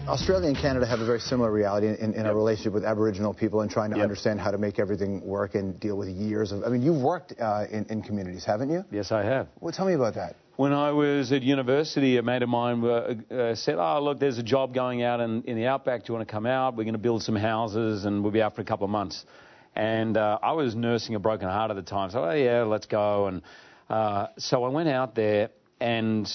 Australia and Canada have a very similar reality in our relationship with Aboriginal people and trying to understand how to make everything work and deal with years of... I mean, you've worked in communities, haven't you? Yes, I have. Well, tell me about that. When I was at university, a mate of mine said, oh, look, there's a job going out in the outback. Do you want to come out? We're going to build some houses and we'll be out for a couple of months. And I was nursing a broken heart at the time. So, oh, yeah, let's go. And so I went out there, and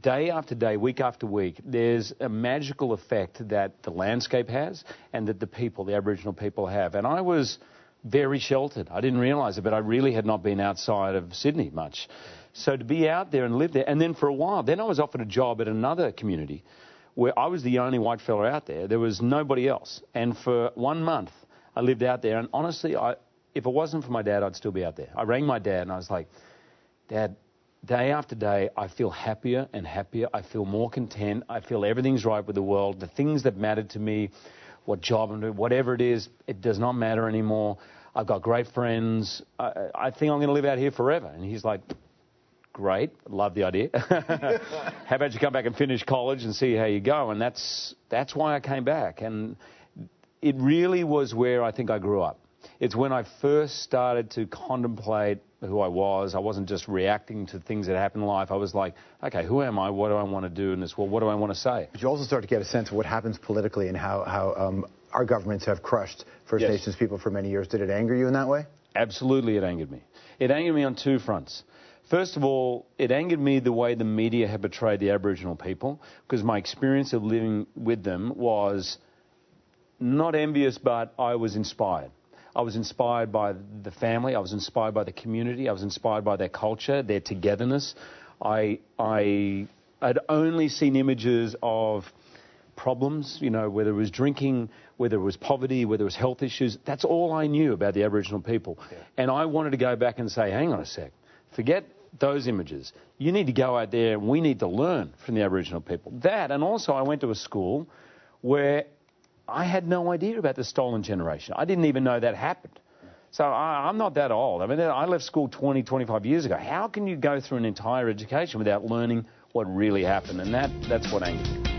day after day, week after week, there's a magical effect that the landscape has and that the people, the Aboriginal people, have. And I was very sheltered. I didn't realise it, but I really had not been outside of Sydney much. So to be out there and live there, and then for a while, then I was offered a job at another community where I was the only white fella out there. There was nobody else. And for 1 month, I lived out there. And honestly, if it wasn't for my dad, I'd still be out there. I rang my dad and I was like, Dad, day after day, I feel happier and happier. I feel more content. I feel everything's right with the world. The things that mattered to me, what job I'm doing, whatever it is, it does not matter anymore. I've got great friends. I think I'm going to live out here forever. And he's like, great, love the idea. How about you come back and finish college and see how you go? And that's why I came back. And it really was where I think I grew up. It's when I first started to contemplate who I was. I wasn't just reacting to things that happened in life. I was like, okay, who am I? What do I want to do in this world? What do I want to say? But you also start to get a sense of what happens politically and how our governments have crushed First Nations people for many years. Did it anger you in that way? Absolutely, it angered me. It angered me on two fronts. First of all, it angered me the way the media had portrayed the Aboriginal people, because my experience of living with them was not envious, but I was inspired. I was inspired by the family. I was inspired by the community. I was inspired by their culture, their togetherness. I had only seen images of problems, you know, whether it was drinking, whether it was poverty, whether it was health issues. That's all I knew about the Aboriginal people. Yeah. And I wanted to go back and say, hang on a sec, forget those images. You need to go out there and we need to learn from the Aboriginal people. That, and also I went to a school where I had no idea about the stolen generation. I didn't even know that happened. So I'm not that old. I mean, I left school 20, 25 years ago. How can you go through an entire education without learning what really happened? And that's what angered me.